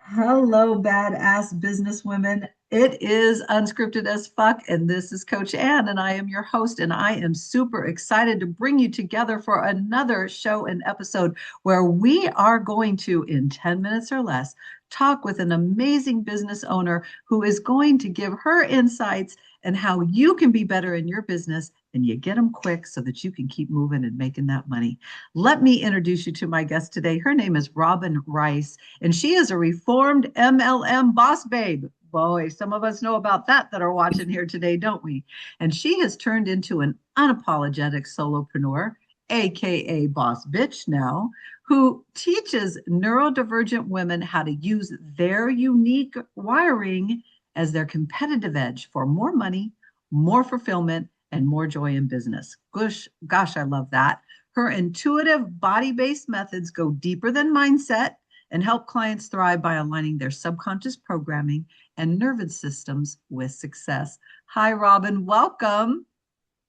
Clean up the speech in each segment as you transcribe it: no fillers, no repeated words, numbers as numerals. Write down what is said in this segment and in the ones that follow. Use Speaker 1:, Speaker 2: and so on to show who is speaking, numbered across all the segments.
Speaker 1: Hello, badass businesswomen. It is Unscripted as fuck, and this is Coach Ann, and I am your host, and I am super excited to bring you together for another show and episode where we are going to, in 10 minutes or less, talk with an amazing business owner who is going to give her insights and how you can be better in your business and you get them quick so that you can keep moving and making that money. Let me introduce you to my guest today. Her name is Robin Rice, and she is a reformed MLM boss babe. Boy, some of us know about that are watching here today, don't we? And she has turned into an unapologetic solopreneur, AKA boss bitch now, who teaches neurodivergent women how to use their unique wiring as their competitive edge for more money, more fulfillment, and more joy in business. Gosh, I love that. Her intuitive body-based methods go deeper than mindset and help clients thrive by aligning their subconscious programming and nervous systems with success. Hi, Robin. Welcome.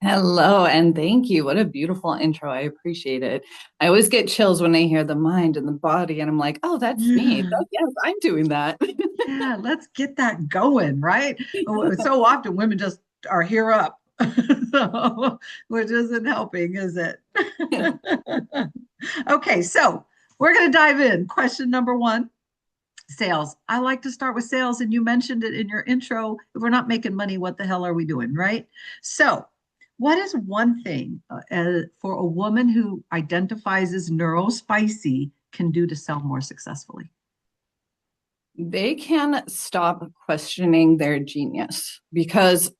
Speaker 2: Hello, and thank you. What a beautiful intro. I appreciate it. I always get chills when I hear the mind and the body, and I'm like, oh, that's me.
Speaker 1: Yeah,
Speaker 2: Yes, I'm doing that.
Speaker 1: yeah, let's get that going, right? So often women just are here up, so, which isn't helping, is it? Okay, so we're going to dive in. Question number one. Sales. I like to start with sales, and you mentioned it in your intro. If we're not making money, what the hell are we doing, right? So, what is one thing for a woman who identifies as neurospicy can do to sell more successfully?
Speaker 2: They can stop questioning their genius because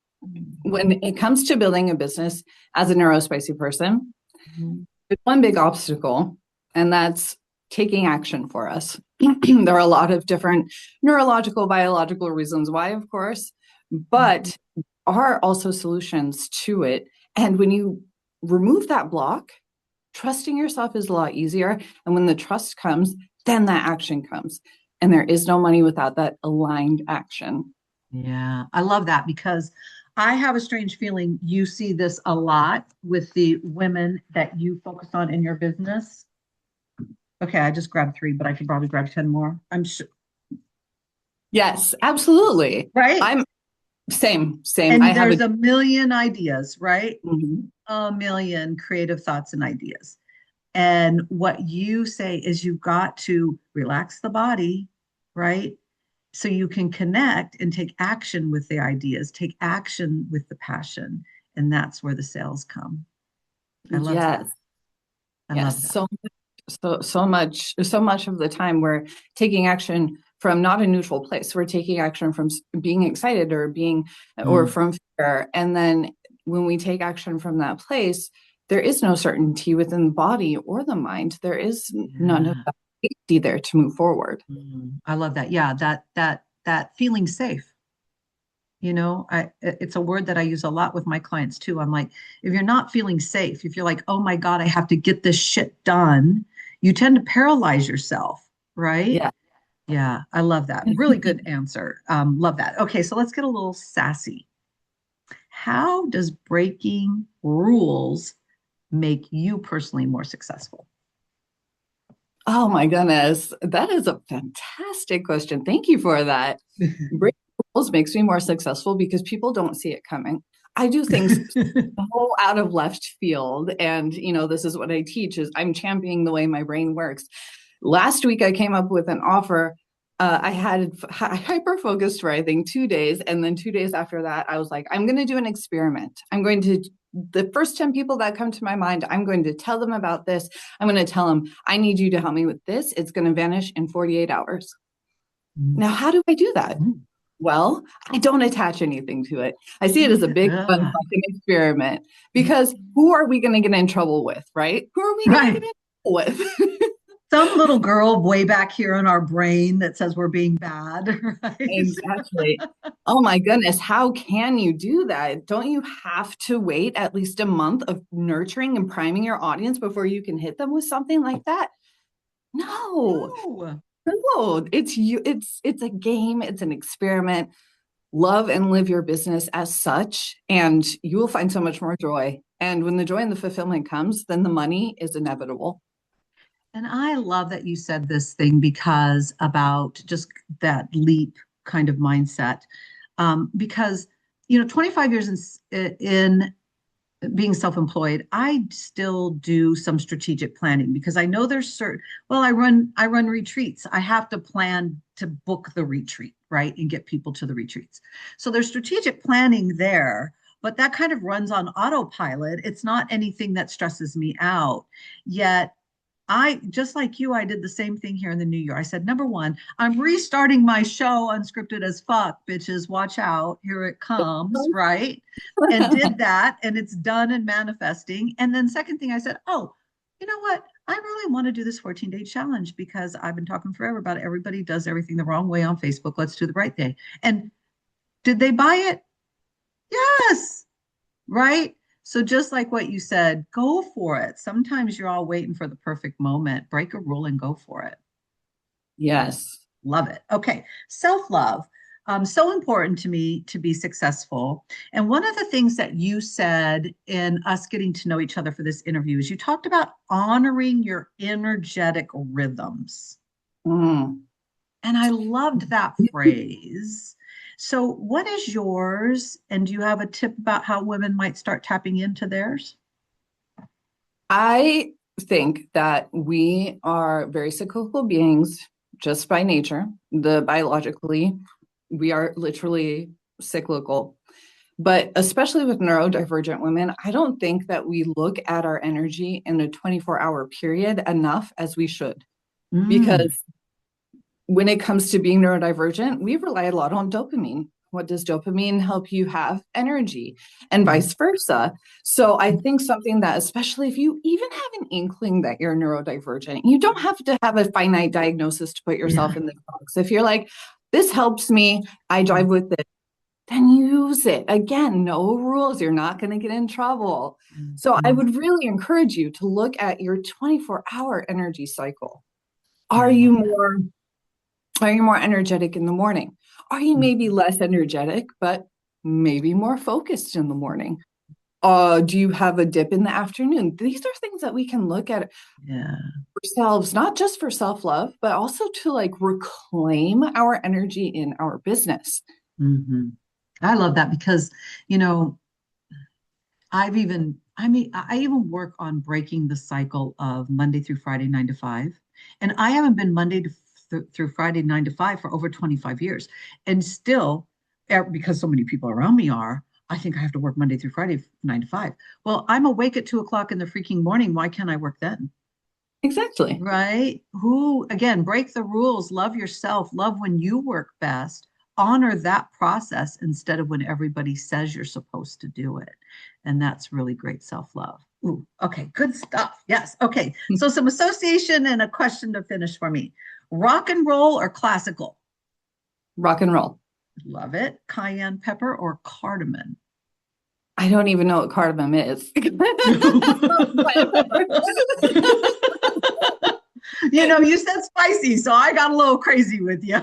Speaker 2: when it comes to building a business as a neurospicy person,
Speaker 1: Mhm.
Speaker 2: there's one big obstacle, and that's taking action for us. There are a lot of different neurological, biological reasons why, of course, but are also solutions to it. And when you remove that block, trusting yourself is a lot easier. And when the trust comes, then that action comes. And there is no money without that aligned action.
Speaker 1: Yeah, I love that because I have a strange feeling you see this a lot with the women that you focus on in your business. Okay, I just grabbed three, but I could probably grab 10 more. I'm sure,
Speaker 2: Yes, absolutely.
Speaker 1: right?
Speaker 2: I'm same. I
Speaker 1: And
Speaker 2: have a
Speaker 1: there's a million ideas, right?
Speaker 2: Mhm.
Speaker 1: A million creative thoughts and ideas. And what you say is you've got to relax the body, right? So you can connect and take action with the ideas, take action with the passion. And that's where the sales come. I love that.
Speaker 2: Yes,
Speaker 1: I love
Speaker 2: yes.
Speaker 1: that.
Speaker 2: So much of the time we're taking action from not a neutral place. We're taking action from being excited or
Speaker 1: Mm.
Speaker 2: from fear. And then when we take action from that place, there is no certainty within the body or the mind. There is none of
Speaker 1: Yeah.
Speaker 2: that safety there to move forward.
Speaker 1: I love that. Yeah, that feeling safe. It's a word that I use a lot with my clients too. I'm like, if you're not feeling safe, if you're like, oh my God, I have to get this shit done, you tend to paralyze yourself, right?
Speaker 2: Yeah.
Speaker 1: Yeah, I love that. Really good answer. Love that. Okay, so let's get a little sassy. How does breaking rules make you personally more successful?
Speaker 2: Oh my goodness. That is a fantastic question. Thank you for that. Breaking rules makes me more successful because people don't see it coming. I do things so out of left field. And, this is what I teach is I'm championing the way my brain works. Last week, I came up with an offer. I had hyper focused for, I think, 2 days. And then 2 days after that, I was like, I'm going to do an experiment. The first 10 people that come to my mind, I'm going to tell them about this. I'm going to tell them, I need you to help me with this. It's going to vanish in 48 hours. Now, how do I do that? Well, I don't attach anything to it. I see it as a big, fun
Speaker 1: Yeah.
Speaker 2: fucking experiment because who are we going to get in trouble with, right? Who are we going to get
Speaker 1: Right.
Speaker 2: in trouble with?
Speaker 1: Some little girl way back here in our brain that says we're being bad, right?
Speaker 2: Exactly. Oh my goodness, how can you do that? Don't you have to wait at least a month of nurturing and priming your audience before you can hit them with something like that? No.
Speaker 1: No.
Speaker 2: No, it's a game, it's an experiment. Love and live your business as such, and you will find so much more joy. And when the joy and the fulfillment comes, then the money is inevitable.
Speaker 1: And I love that you said this thing because about just that leap kind of mindset. Because, 25 years in being self-employed, I still do some strategic planning because I know there's certain, well, I run retreats. I have to plan to book the retreat, right? And get people to the retreats. So there's strategic planning there, but that kind of runs on autopilot. It's not anything that stresses me out. Yet I, just like you, I did the same thing here in the new year. I said, number one, I'm restarting my show, Unscripted as Fuck, bitches, watch out. Here it comes, right? And did that, and it's done and manifesting. And then, second thing, I said, oh, you know what? I really want to do this 14-day challenge because I've been talking forever about it. Everybody does everything the wrong way on Facebook. Let's do the right thing. And did they buy it? Yes. Right? So just like what you said, go for it. Sometimes you're all waiting for the perfect moment. Break a rule and go for it.
Speaker 2: Yes.
Speaker 1: Love it. Okay. Self-love. So important to me to be successful. And one of the things that you said in us getting to know each other for this interview is you talked about honoring your energetic rhythms.
Speaker 2: Mm.
Speaker 1: And I loved that phrase. So, what is yours? And do you have a tip about how women might start tapping into theirs?
Speaker 2: I think that we are very cyclical beings just by nature. Biologically, we are literally cyclical. But especially with neurodivergent women, I don't think that we look at our energy in a 24-hour period enough as we should.
Speaker 1: Mm,
Speaker 2: Because when it comes to being neurodivergent, we rely a lot on dopamine. What does dopamine help you have? Energy, and vice versa. So I think something that, especially if you even have an inkling that you're neurodivergent, you don't have to have a finite diagnosis to put yourself
Speaker 1: yeah.
Speaker 2: in this box. If you're like, this helps me, I drive with it, then use it. Again, no rules. You're not going to get in trouble. So I
Speaker 1: Mhm.
Speaker 2: would really encourage you to look at your 24-hour energy cycle.
Speaker 1: Yeah,
Speaker 2: Are
Speaker 1: I
Speaker 2: you
Speaker 1: love that.
Speaker 2: more are you more energetic in the morning? Are you maybe
Speaker 1: Mhm.
Speaker 2: less energetic, but maybe more focused in the morning? Do you have a dip in the afternoon? These are things that we can look at
Speaker 1: Yeah.
Speaker 2: ourselves, not just for self-love, but also to like reclaim our energy in our business.
Speaker 1: Hmm. I love that because, you know, I even work on breaking the cycle of Monday through Friday, 9 to 5. And I haven't been through Friday, 9 to 5 for over 25 years. And still, because so many people around me are, I think I have to work Monday through Friday, 9 to 5. Well, I'm awake at 2 o'clock in the freaking morning. Why can't I work then?
Speaker 2: Exactly.
Speaker 1: Right? Who, again, break the rules, love yourself, love when you work best, honor that process instead of when everybody says you're supposed to do it. And that's really great self love. Ooh, okay, good stuff. Yes. Okay. So, some association and a question to finish for me: rock and roll or classical?
Speaker 2: Rock and roll.
Speaker 1: Love it. Cayenne pepper or cardamom?
Speaker 2: I don't even know what cardamom is.
Speaker 1: You said spicy, so I got a little crazy with you.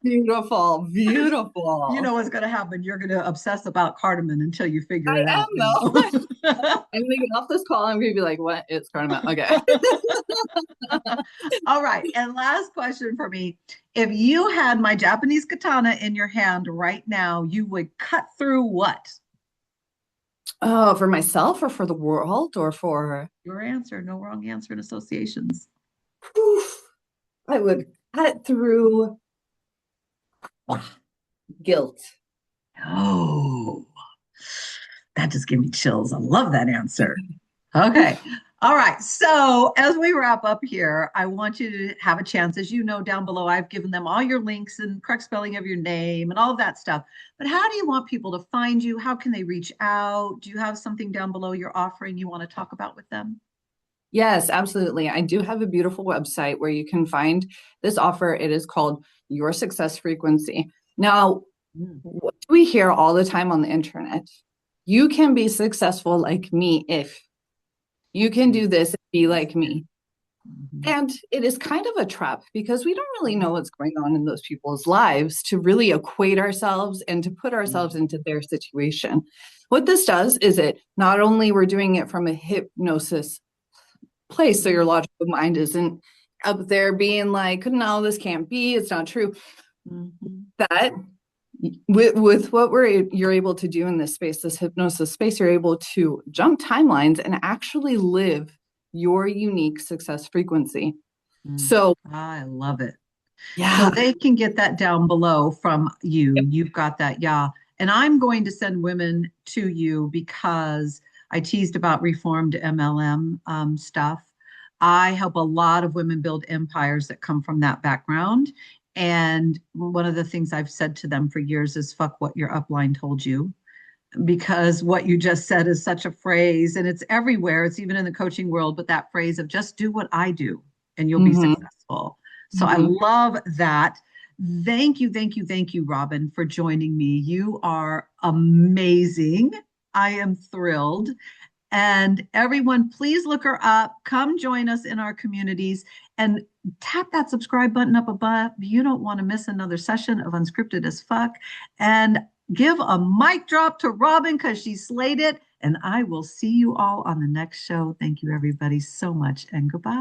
Speaker 2: Beautiful,
Speaker 1: You know
Speaker 2: beautiful.
Speaker 1: what's going to happen. You're going to obsess about cardamom until you figure
Speaker 2: I
Speaker 1: it
Speaker 2: am
Speaker 1: out.
Speaker 2: though. I'm gonna get off this call. I'm gonna be like, what? It's cardamom. Okay.
Speaker 1: All right. And last question for me. If you had my Japanese katana in your hand right now, you would cut through what?
Speaker 2: Oh, for myself or for the world or for
Speaker 1: Your answer. No wrong answer in associations.
Speaker 2: whew, I would cut through guilt.
Speaker 1: Oh, that just gave me chills. I love that answer. Okay. All right. So as we wrap up here, I want you to have a chance. As you know, down below, I've given them all your links and correct spelling of your name and all of that stuff. But how do you want people to find you? How can they reach out? Do you have something down below you're offering you want to talk about with them?
Speaker 2: Yes, absolutely. I do have a beautiful website where you can find this offer. It is called Your Success Frequency. Now,
Speaker 1: Mm,
Speaker 2: what we hear all the time on the internet, you can be successful like me if you can
Speaker 1: mm,
Speaker 2: do this and be like me.
Speaker 1: mhm,
Speaker 2: And it is kind of a trap because we don't really know what's going on in those people's lives to really equate ourselves and to put ourselves
Speaker 1: mm,
Speaker 2: into their situation. What this does is it not only we're doing it from a hypnosis place. So your logical mind isn't up there being like, no, this can't be, it's not true.
Speaker 1: Mhm.
Speaker 2: That with what you're able to do in this space, this hypnosis space, you're able to jump timelines and actually live your unique success frequency.
Speaker 1: Mm.
Speaker 2: So
Speaker 1: I love it. So
Speaker 2: yeah.
Speaker 1: they can get that down below from you. You've got that, yeah. And I'm going to send women to you because I teased about reformed MLM stuff. I help a lot of women build empires that come from that background. And one of the things I've said to them for years is fuck what your upline told you, because what you just said is such a phrase and it's everywhere. It's even in the coaching world, but that phrase of just do what I do and you'll be
Speaker 2: Mm-hmm.
Speaker 1: successful. So I
Speaker 2: Mm-hmm.
Speaker 1: love that. Thank you, Robin, for joining me. You are amazing. I am thrilled. And everyone, please look her up. Come join us in our communities and tap that subscribe button up above. You don't want to miss another session of Unscripted as Fuck. And give a mic drop to Robin because she slayed it. And I will see you all on the next show. Thank you, everybody, so much. And goodbye.